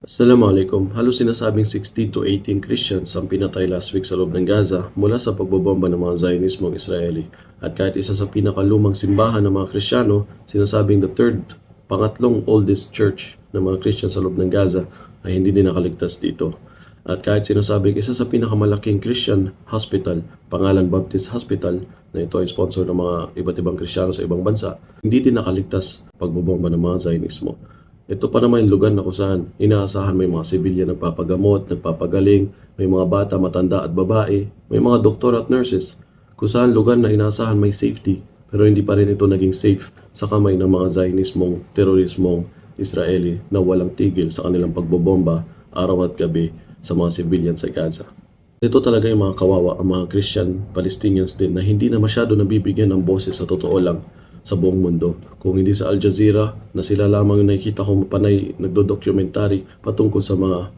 Assalamualaikum. Halos sinasabing 16 to 18 Christians ang pinatay last week sa loob ng Gaza mula sa pagbobomba ng mga Zionismong Israeli. At kahit isa sa pinakalumang simbahan ng mga Kristiyano, sinasabing the pangatlong oldest church ng mga Christian sa loob ng Gaza ay hindi din nakaligtas dito. At kahit sinasabing isa sa pinakamalaking Christian hospital, Pangalan Baptist Hospital, na ito ay sponsor ng mga iba't ibang Kristiyano sa ibang bansa, hindi din nakaligtas pagbobomba ng mga Zionismo. Ito pa naman yung lugar na kung saan inaasahan may mga sibilyan nagpapagamot, nagpapagaling, may mga bata, matanda at babae, may mga doktor at nurses, kung saan lugar na inaasahan may safety, pero hindi pa rin ito naging safe sa kamay ng mga Zionismong, terorismong Israeli na walang tigil sa kanilang pagbobomba araw at gabi sa mga sibilyan sa Gaza. Ito talaga yung mga kawawa, ang mga Christian Palestinians din na hindi na masyado nabibigyan ng boses sa totoo lang sa buong mundo. Kung hindi sa Al Jazeera na sila lamang yung nakikita kong panay nagdo-documentary patungkol sa mga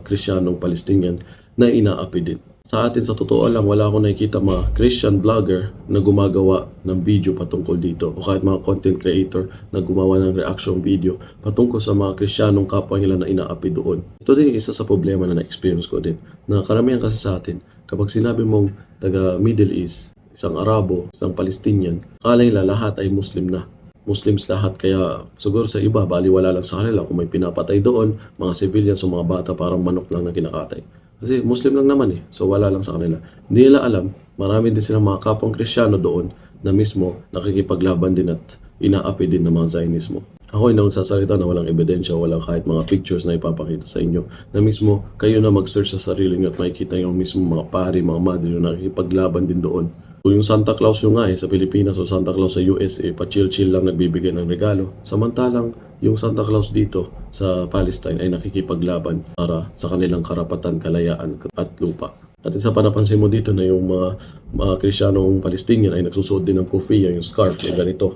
Krisyanong Palestinian na inaapi din. Sa atin sa totoo lang, wala akong nakikita mga Christian vlogger na gumagawa ng video patungkol dito o kahit mga content creator na gumawa ng reaction video patungkol sa mga Krisyanong kapwa nila na inaapi doon. Ito din yung isa sa problema na na-experience ko din. Na karamihan kasi sa atin, kapag sinabi mong taga Middle East, isang Arabo, isang Palestinian, akala nila lahat ay Muslim na. Muslims lahat, kaya siguro sa iba, baliwala lang sa kanila kung may pinapatay doon, mga civilians o mga bata parang manok lang na kinakatay. Kasi Muslim lang naman so wala lang sa kanila. Hindi nila alam, marami din silang mga kapwang Kristiyano doon na mismo nakikipaglaban din at inaapi din ng mga Zionismo. Ako ay nagsasalita na walang ebidensya, walang kahit mga pictures na ipapakita sa inyo na mismo kayo na mag-search sa sarili nyo at makikita yung mismo mga pari, mga madre na nakikipaglaban din doon. Kung yung Santa Claus yung sa Pilipinas o Santa Claus sa USA, pa-chill-chill lang nagbibigay ng regalo. Samantalang yung Santa Claus dito sa Palestine ay nakikipaglaban para sa kanilang karapatan, kalayaan at lupa. At isa pa napansin mo dito na yung mga Krisyanong Palestinian ay nagsusuot din ng kufiya, yung scarf, yung ganito.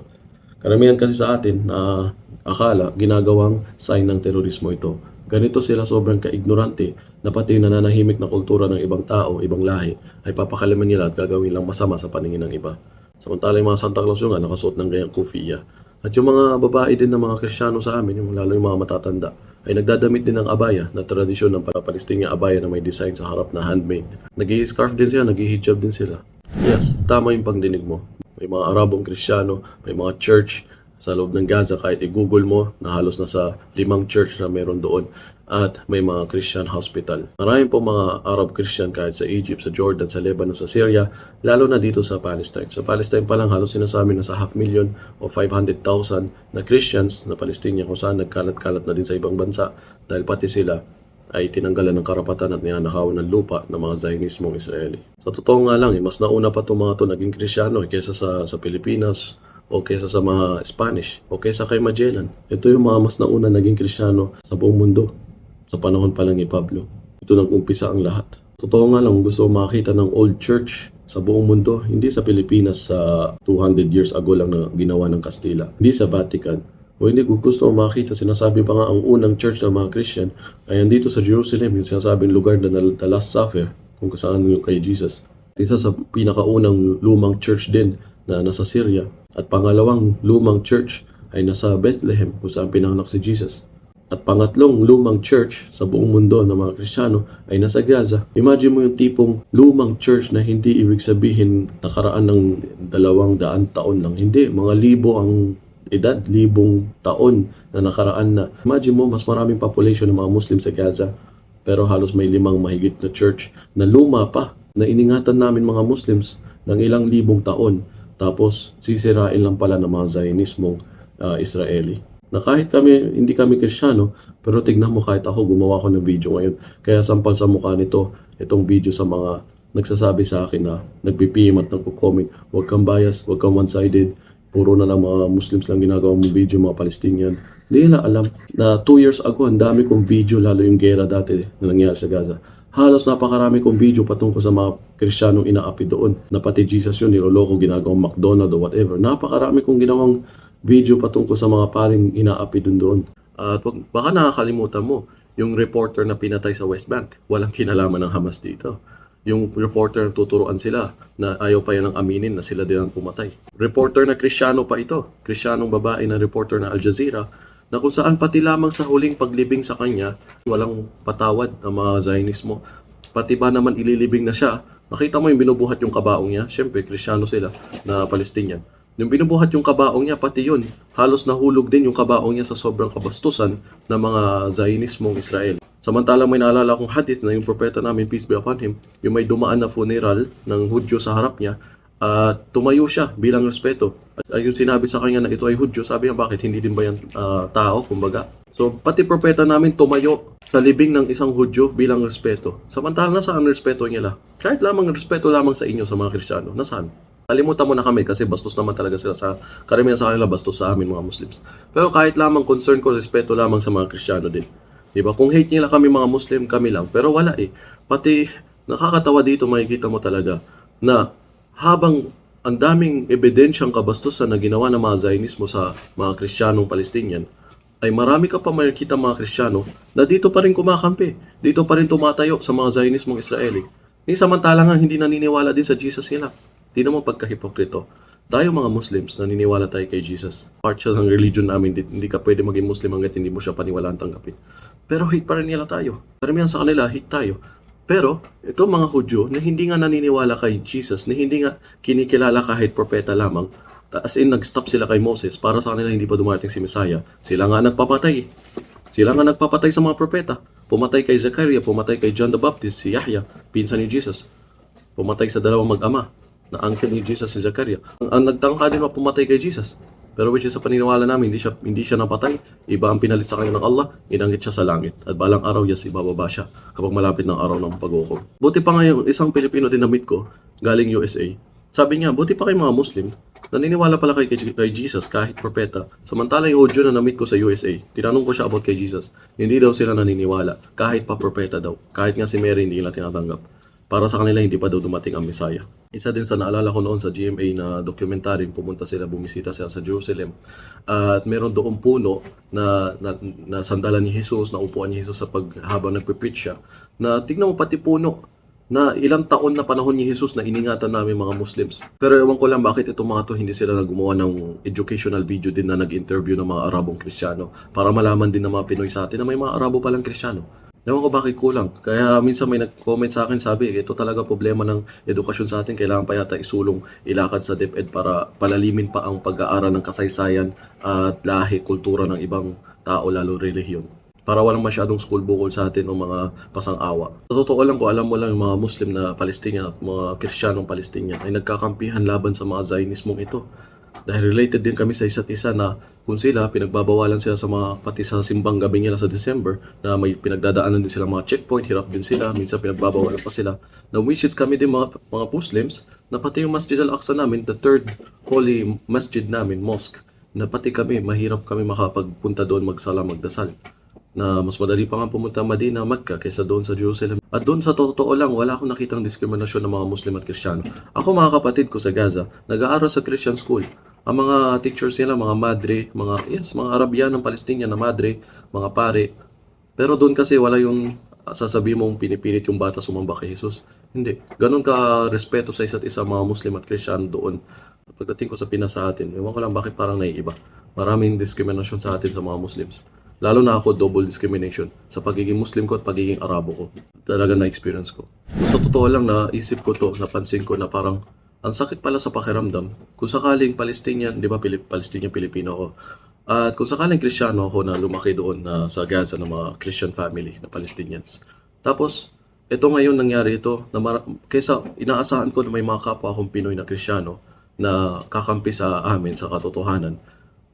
Karamihan kasi sa atin na akala ginagawang sign ng terorismo ito. Ganito sila sobrang ka-ignorante na pati yung nananahimik na kultura ng ibang tao, ibang lahi, ay papakalaman nila at gagawin lang masama sa paningin ng iba. Samantala yung mga Santa Claus yung nakasuot ng ganyang kufiya. At yung mga babae din ng mga Kristiyano sa amin, yung lalo yung mga matatanda, ay nagdadamit din ng abaya na tradisyon ng Palestinian abaya na may design sa harap na handmade. Nag-i-scarf din sila, nag-i-hijab din sila. Yes, tama yung pangdinig mo. May mga Arabong Kristiyano, may mga church sa loob ng Gaza, kahit i-google mo na halos nasa 5 church na meron doon at may mga Christian hospital. Maraming po mga Arab Christian kahit sa Egypt, sa Jordan, sa Lebanon, sa Syria, lalo na dito sa Palestine. Sa Palestine pa lang halos sinasabi na sa 500,000 o 500,000 na Christians na Palestinian kung saan nagkalat-kalat na din sa ibang bansa dahil pati sila ay tinanggalan ng karapatan at ninanakawan ng lupa ng mga Zionismong Israeli. Sa totoo nga lang, mas nauna pa itong mga ito naging Krisyano kaysa sa Pilipinas, o kaysa sa mga Spanish, o kaysa kay Magellan. Ito yung mga mas nauna naging Kristiyano sa buong mundo, sa panahon pa lang ni Pablo. Ito nag-umpisa ang lahat. Totoo nga lang, gusto makita ng old church sa buong mundo, hindi sa Pilipinas sa 200 years ago lang na ginawa ng Kastila, hindi sa Vatican. O hindi ko gusto makita, sinasabi pa nga ang unang church ng mga Christian ay andito sa Jerusalem, yung sinasabing lugar na the Last Supper, kung saan yung kay Jesus. Isa sa pinakaunang lumang church din na nasa Syria. At pangalawang lumang church ay nasa Bethlehem kung saan pinanganak si Jesus. At pangatlong lumang church sa buong mundo ng mga Kristiyano ay nasa Gaza. Imagine mo yung tipong lumang church na hindi ibig sabihin nakaraan ng 200 taon lang. Hindi, mga libo ang edad, libong taon na nakaraan na. Imagine mo, mas maraming population ng mga Muslim sa Gaza. Pero halos may 5 mahigit na church na luma pa na iningatan namin mga Muslims ng ilang libong taon. Tapos sisirain lang pala ng mga Zionismong Israeli. Na kahit hindi kami Kristiyano, pero tignan mo kahit ako gumawa ko ng video ngayon. Kaya sampal sa mukha nito, itong video sa mga nagsasabi sa akin na nagpipim at nagko-comment, huwag kang bias, huwag kang one-sided, puro na lang mga Muslims lang ginagawa mong video, mga Palestinian. Hindi nila alam na 2 years ago, ang dami kong video, lalo yung gera dati na nangyari sa Gaza. Halos napakarami kong video patungkol sa mga Kristiyanong inaapi doon. Na pati Jesus yun, niloloko, ginagawang McDonald's o whatever. Napakarami kong ginawang video patungkol sa mga paring inaapi doon. At baka nakakalimutan mo, yung reporter na pinatay sa West Bank, walang kinalaman ng Hamas dito. Yung reporter na tuturuan sila na ayaw pa yan ng aminin na sila din ang pumatay. Reporter na Kristiyano pa ito. Kristyanong babae na reporter na Al Jazeera na kung saan pati lamang sa huling paglibing sa kanya, walang patawad ang mga Zionismo. Pati ba naman ililibing na siya, nakita mo yung binubuhat yung kabaong niya, syempre Kristiyano sila na Palestinian. Yung binubuhat yung kabaong niya, pati yun, halos nahulog din yung kabaong niya sa sobrang kabastusan ng mga Zionismong Israel. Samantalang may naalala akong hadith na yung propeta namin, peace be upon him, yung may dumaan na funeral ng Hudyo sa harap niya, at tumayo siya bilang respeto. At yung sinabi sa kanya na ito ay Hudyo, sabi niya, bakit hindi din ba yan tao, kumbaga. So pati propeta namin tumayo sa libing ng isang Hudyo bilang respeto. Samantalang nasaan ang respeto nila? Kahit lamang respeto lamang sa inyo, sa mga Kristiyano, nasaan? Kalimutan mo na kami kasi bastos naman talaga sila sa karamihan sa kanila, bastos sa amin mga Muslims. Pero kahit lamang concern ko, respeto lamang sa mga Kristiyano din. Diba? Kung hate nila kami mga Muslim, kami lang. Pero wala eh. Pati nakakatawa dito, makikita mo talaga na habang ang daming ebidensyang kabastusan na ginawa ng mga Zionismo sa mga Kristiyanong Palestinian, ay marami ka pa makikita mga Kristiyano na dito pa rin kumakampi. Dito pa rin tumatayo sa mga Zionismong Israeli. Ni samantalang hindi naniniwala din sa Jesus nila. Tingnan mo pagkahipokrito. Tayo mga Muslims, naniniwala tayo kay Jesus. Part siya ng religion namin, hindi ka pwede maging Muslim hanggat hindi mo siya paniwalaan tanggapin. Pero hate pa rin nila tayo. Karamihan sa kanila, hate tayo. Pero, ito mga Hudyo na hindi nga naniniwala kay Jesus, na hindi nga kinikilala kahit propeta lamang, as in nag-stop sila kay Moses, para sa kanila hindi pa dumarating si Messiah, sila nga nagpapatay. Sila nga nagpapatay sa mga propeta. Pumatay kay Zechariah, pumatay kay John the Baptist, si Yahya, pinsan ni Jesus. Pumatay sa dalawang mag-ama na uncle ni Jesus si Zechariah. Ang nagtangka din na pumatay kay Jesus. Pero which is sa paniniwala namin, hindi siya napatay. Iba ang pinalit sa kanya ng Allah, inanggit siya sa langit. At balang araw, yes, ibababa siya kapag malapit ng araw ng pag-ukom. Buti pa ngayon, isang Pilipino din na meet ko, galing USA. Sabi niya, buti pa kayo mga Muslim, naniniwala pala kay Jesus kahit propeta. Samantala yung Hudyo na na-meet ko sa USA, tinanong ko siya about kay Jesus. Hindi daw sila naniniwala, kahit pa propeta daw. Kahit nga si Mary hindi nila tinatanggap. Para sa kanila, hindi pa daw dumating ang Messiah. Isa din sa naalala ko noon sa GMA na documentary, pumunta sila, bumisita sila sa Jerusalem. At meron doong puno na sandalan ni Jesus, na upuan ni Jesus sa habang nagpe-preach siya. Na tignan mo pati puno, na ilang taon na panahon ni Jesus na iningatan namin mga Muslims. Pero ewan ko lang bakit itong mga to hindi sila gumawa ng educational video din na nag-interview ng mga Arabong Kristiyano para malaman din ng mga Pinoy sa atin na may mga Arabo palang Kristiyano. Ewan ko bakit kulang. Kaya minsan may nag-comment sa akin, sabi, ito talaga problema ng edukasyon sa atin. Kailangan pa yata isulong, ilakad sa DepEd para palalimin pa ang pag-aaral ng kasaysayan at lahi, kultura ng ibang tao, lalo relihiyon. Para walang masyadong school bukol sa atin o mga pasang-awa. Sa totoo lang, kung alam mo lang yung mga Muslim na Palestinian at mga Kristiyanong Palestinian ay nagkakampihan laban sa mga Zionismong ito. Dahil related din kami sa isa't isa na kung sila, pinagbabawalan sila sa mga, pati sa simbang gabi nila sa December, na may pinagdadaanan din sila mga checkpoint, hirap din sila, minsan pinagbabawalan pa sila. Na wishes kami din mga Muslims, na pati yung Masjid al-Aqsa namin, the third holy masjid namin, mosque, na pati kami, mahirap kami makapagpunta doon magsala, magdasal. Na mas madali pa nga pumunta Madina, Mecca kaysa doon sa Jerusalem. At doon sa totoo lang, wala akong nakitang diskriminasyon ng mga Muslim at Kristiyano. Ako mga kapatid ko sa Gaza, nag-aaral sa Christian school. Ang mga teachers nila, mga madre, mga Arabianong Palestinian na madre, mga pare. Pero doon kasi wala yung sasabihin mong pinipilit yung bata sumamba kay Jesus. Hindi. Ganun ka respeto sa isa't isa mga Muslim at Kristiyano doon. Pagdating ko sa Pinas sa atin, ewan ko lang bakit parang naiiba. Maraming diskriminasyon sa atin sa mga Muslims. Lalo na ako, double discrimination sa pagiging Muslim ko at pagiging Arabo ko. Talaga na-experience ko. Sa totoo lang, naisip ko to, napansin ko na parang ang sakit pala sa pakiramdam. Kung sakaling Palestinian, di ba Palestinian Pilipino ako. At kung sakaling Kristiyano ako na lumaki doon sa Gaza ng mga Christian family na Palestinians. Tapos, ito ngayon nangyari ito, na kaysa inaasahan ko na may mga kapwa akong Pinoy na Kristiyano na kakampi sa amin, sa katotohanan.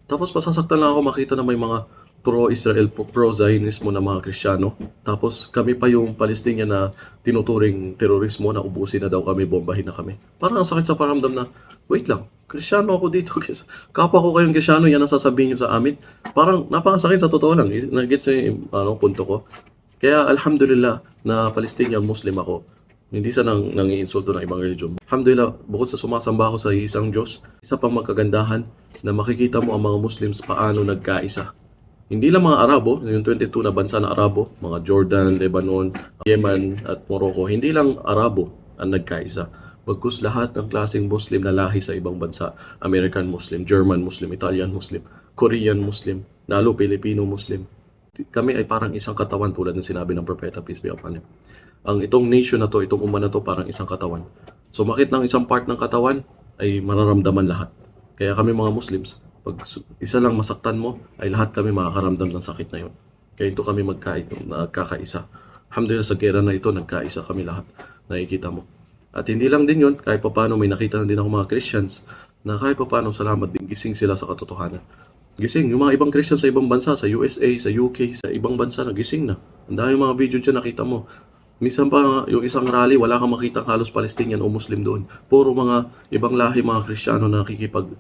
Tapos pasasaktan lang ako makita na may mga pro-Israel, pro-Zionismo na mga Kristiyano. Tapos kami pa yung Palestinian na tinuturing terorismo na ubusin na daw kami, bombahin na kami. Parang ang sakit sa paramdam na, wait lang, Kristiyano ako dito. Kapwa ko kayong Kristiyano, yan ang sasabihin nyo sa amin. Parang napakasakit sa totoo lang. Nag-gets yung punto ko. Kaya alhamdulillah na Palestinian Muslim ako. Hindi siya nangiinsulto ng ibang religion. Alhamdulillah, bukod sa sumasamba ako sa isang Diyos, isa pang magkagandahan na makikita mo ang mga Muslims paano nagkaisa. Hindi lang mga Arabo, yung 22 na bansa na Arabo, mga Jordan, Lebanon, Yemen at Morocco, hindi lang Arabo ang nagkaisa. Bagkus lahat ng klaseng Muslim na lahi sa ibang bansa, American Muslim, German Muslim, Italian Muslim, Korean Muslim, lalo Pilipino, Muslim. Kami ay parang isang katawan tulad ng sinabi ng propeta, peace be upon him. Ang itong nation na to, itong umma na to, parang isang katawan. Sumakit lang isang part ng katawan, ay mararamdaman lahat. Kaya kami mga Muslims, pag isa lang masaktan mo, ay lahat kami makakaramdam ng sakit na yun. Kaya ito kami nagkakaisa. Alhamdulillah sa gera na ito, nagkaisa kami lahat. Nakikita mo. At hindi lang din yun, kahit paano may nakita na din ako mga Christians, na kahit paano salamat din, gising sila sa katotohanan. Gising, yung mga ibang Christian sa ibang bansa, sa USA, sa UK, sa ibang bansa, nagising na. Ang dami mga video dyan nakita mo. Minsan pa yung isang rally, wala kang makita halos Palestinian o Muslim doon. Puro mga ibang lahi, mga Kristiyano na nakikipag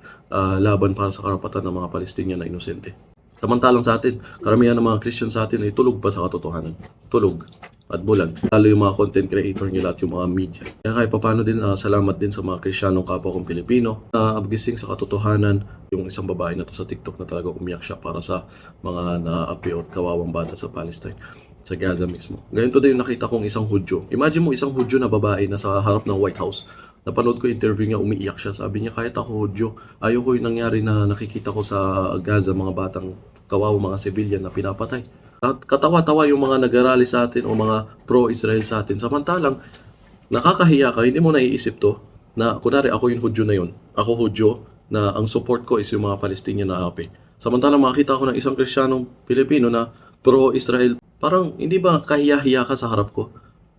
laban para sa karapatan ng mga Palestinian na inosente. Samantalang sa atin, karamihan ng mga Christian sa atin ay tulog pa sa katotohanan. Tulog at bulag. Lalo yung mga content creator nila at yung mga media. Kaya kahit paano din, salamat din sa mga Kristiyanong kapwa kong Pilipino na gising sa katotohanan. Yung isang babae na to sa TikTok na talaga umiyak siya para sa mga naaapi at kawawang bata sa Palestine, sa Gaza mismo. Ganito din yung nakita kong isang Hudyo. Imagine mo isang Hudyo na babae na sa harap ng White House. Napanood ko interview niya, umiiyak siya. Sabi niya, kahit ako Hudyo, ayoko yung nangyari na nakikita ko sa Gaza, mga batang kawawang mga civilian na pinapatay. At katawa-tawa yung mga nag-arali sa atin o mga pro-Israel sa atin. Samantalang, nakakahiya ka, hindi mo naiisip to, na kunwari ako yung Hudyo na yun. Ako Hudyo, na ang support ko is yung mga Palestinian na api. Samantalang makita ko ng isang Kristiyanong Pilipino na pro-Israel, parang hindi ba kahiya-hiya ka sa harap ko?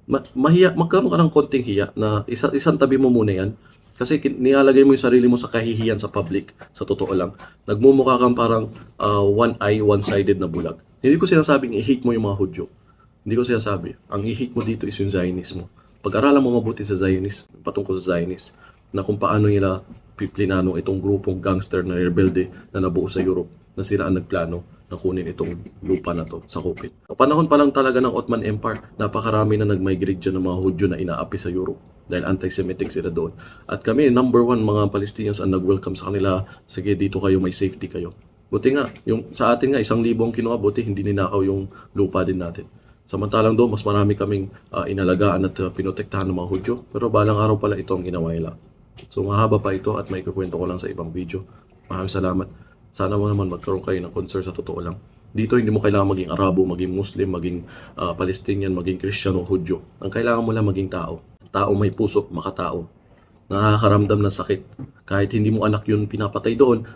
Magkaroon ka ng konting hiya na isang tabi mo muna yan. Kasi nilalagay mo yung sarili mo sa kahihiyan sa public, sa totoo lang. Nagmumukha kang parang one-sided na bulag. Hindi ko sinasabing i-hate mo yung mga Hudyo. Hindi ko sinasabi. Ang i-hate mo dito is yung Zionismo. Pag-aralan mo mabuti sa Zionist, patungkol sa Zionist, na kung paano nila plinano itong grupong gangster na rebelde na nabuo sa Europe, na sila ang nagplano na kunin itong lupa na to sa Kupit. Sa panahon pa lang talaga ng Ottoman Empire, napakarami na nag-migrate dyan ng mga Hudyo na inaapi sa Europe dahil anti-Semitic sila doon. At kami, number one, mga Palestinians ang nag-welcome sa kanila. Sige, dito kayo, may safety kayo. Buti nga, yung, sa atin nga, 1,000 ang kinuha, buti hindi ninakaw yung lupa din natin. Samantalang doon, mas marami kaming inalagaan at pinotektahan ng mga Hudyo. Pero balang araw pala ito ang ginawa nila. So mahaba pa ito at may kukwento ko lang sa ibang video. Maraming salamat. Sana mo naman magkaroon kayo ng concern sa totoo lang. Dito hindi mo kailangan maging Arabo, maging Muslim, maging Palestinian, maging Christian o Hudyo. Ang kailangan mo lang maging tao. Tao may puso, makatao. Nakakaramdam ng sakit. Kahit hindi mo anak yun pinapatay doon,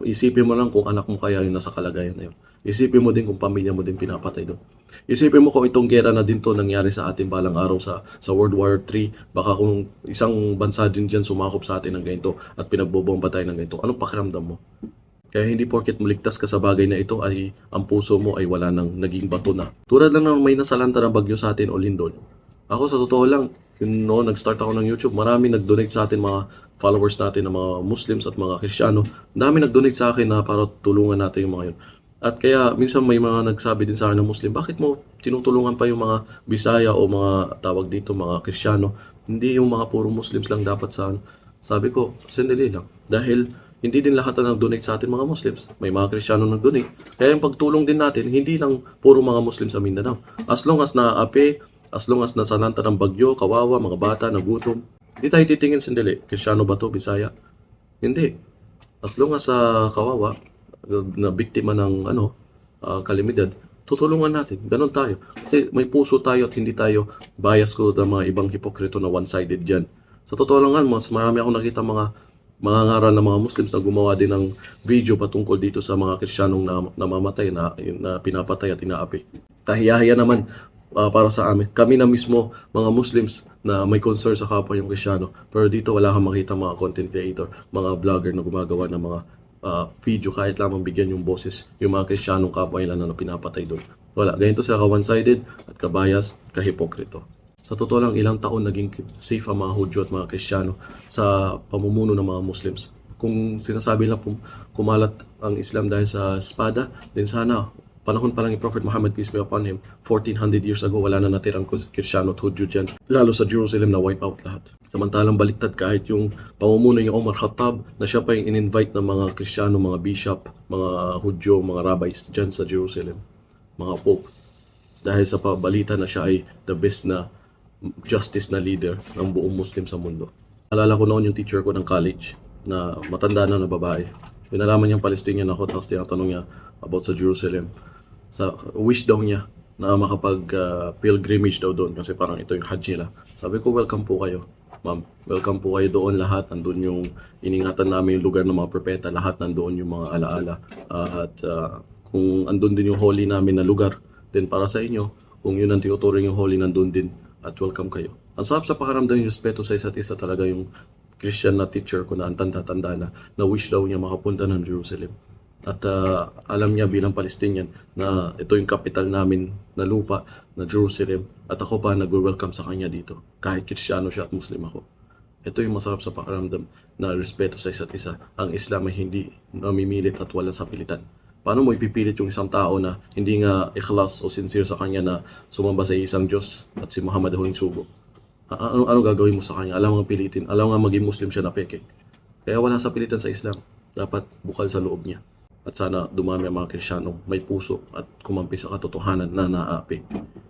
isipin mo lang kung anak mo kaya yun nasa kalagayan na yun. Isipin mo din kung pamilya mo din pinapatay doon. Isipin mo kung itong gera na din to nangyari sa atin balang araw sa World War III. Baka kung isang bansa din dyan sumakop sa atin ng ganito at pinagbobomba tayo ng ganito, anong pakiramdam mo? Kaya hindi porket maligtas ka sa bagay na ito ay ang puso mo ay wala nang naging bato na. Tulad lang ng may nasalanta na bagyo sa atin o lindol. Ako sa totoo lang, yun no, nag-start ako ng YouTube, marami nag-donate sa atin, mga followers natin na mga Muslims at mga Kristiyano. Dami nag-donate sa akin na para tulungan natin yung mga yun. At kaya minsan may mga nagsabi din sa akin na Muslim, bakit mo tinutulungan pa yung mga Bisaya o mga tawag dito, mga Kristiyano? Hindi yung mga puro Muslims lang dapat sa ano. Sabi ko, sandali lang. Dahil hindi din lahat na nag-donate sa atin mga Muslims. May mga Kristiyano nag-donate. Kaya yung pagtulong din natin, hindi lang puro mga Muslim sa Mindanao. As long as naaapi, as long as nasalanta ng bagyo, kawawa, mga bata, nagutom, hindi tayo titingin sandali. Kristiyano ba to, Bisaya? Hindi. As long as kawawa, na biktima ng kalamidad, tutulungan natin. Ganon tayo. Kasi may puso tayo at hindi tayo bias ko ng mga ibang hipokrito na one-sided dyan. Sa totoo lang nga, mas marami akong nakita mga ngaral na mga Muslims na gumawa din ng video patungkol dito sa mga Kristiyanong namamatay na pinapatay at inaapi. Kahiyahiya naman para sa amin. Kami na mismo, mga Muslims na may concern sa kapwa yung Kristiyano. Pero dito wala kang makita mga content creator, mga vlogger na gumagawa ng mga video kahit lamang bigyan yung boses yung mga Kristiyanong kapwa nila na pinapatay doon. Wala. Ganito sila ka-one-sided at kabayas, kahipokrito. Sa totoo lang, ilang taon naging safe ang mga Hudyo at mga Kristiyano sa pamumuno ng mga Muslims. Kung sinasabi lang kumalat ang Islam dahil sa espada, din sana panahon pa lang ni Prophet Muhammad, peace be upon him, 1400 years ago, wala na natirang Kristiyano at Hudyo dyan. Lalo sa Jerusalem na wipe out lahat. Samantalang baliktad kahit yung pamumuno ni Omar Khattab na siya pa yung in-invite ng mga Kristiyano, mga bishop, mga Hudyo, mga rabbis dyan sa Jerusalem, mga pope. Dahil sa pabalita na siya ay the best na justice na leader ng buong Muslim sa mundo. Alala ko noon yung teacher ko ng college na matanda na babae. Pinalaman niyang Palestinian ako, tapos tinatanong niya about sa Jerusalem. Sa wish daw niya na makapag pilgrimage daw doon kasi parang ito yung Hajj nila. Sabi ko, welcome po kayo. Ma'am, welcome po kayo doon lahat. Nandun yung iningatan namin yung lugar ng mga propeta. Lahat nandoon yung mga alaala. Kung andun din yung holy namin na lugar, then para sa inyo, kung yun ang tinuturing yung holy, nandun din. At welcome kayo. Ang sarap sa pakaramdam yung respeto sa isa't isa talaga yung Christian na teacher ko na ang tanda-tanda na wish daw niya makapunta ng Jerusalem. At alam niya bilang Palestinian na ito yung capital namin na lupa, na Jerusalem. At ako pa nag-welcome sa kanya dito. Kahit Kristiyano siya at Muslim ako. Ito yung masarap sa pakiramdam na respeto sa isa't isa. Ang Islam ay hindi namimilit at walang sapilitan. Paano mo ipipilit yung isang tao na hindi nga ikhlas o sincere sa kanya na sumamba sa isang Diyos at si Muhammad huling sugo? Ano gagawin mo sa kanya? Alam nga pilitin. Alam nga maging Muslim siya na peke. Kaya wala sa pilitan sa Islam. Dapat bukal sa loob niya. At sana dumami ang mga Kristiyanong may puso at kumampi sa katotohanan na naapi,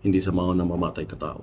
hindi sa mga namamatay na tao.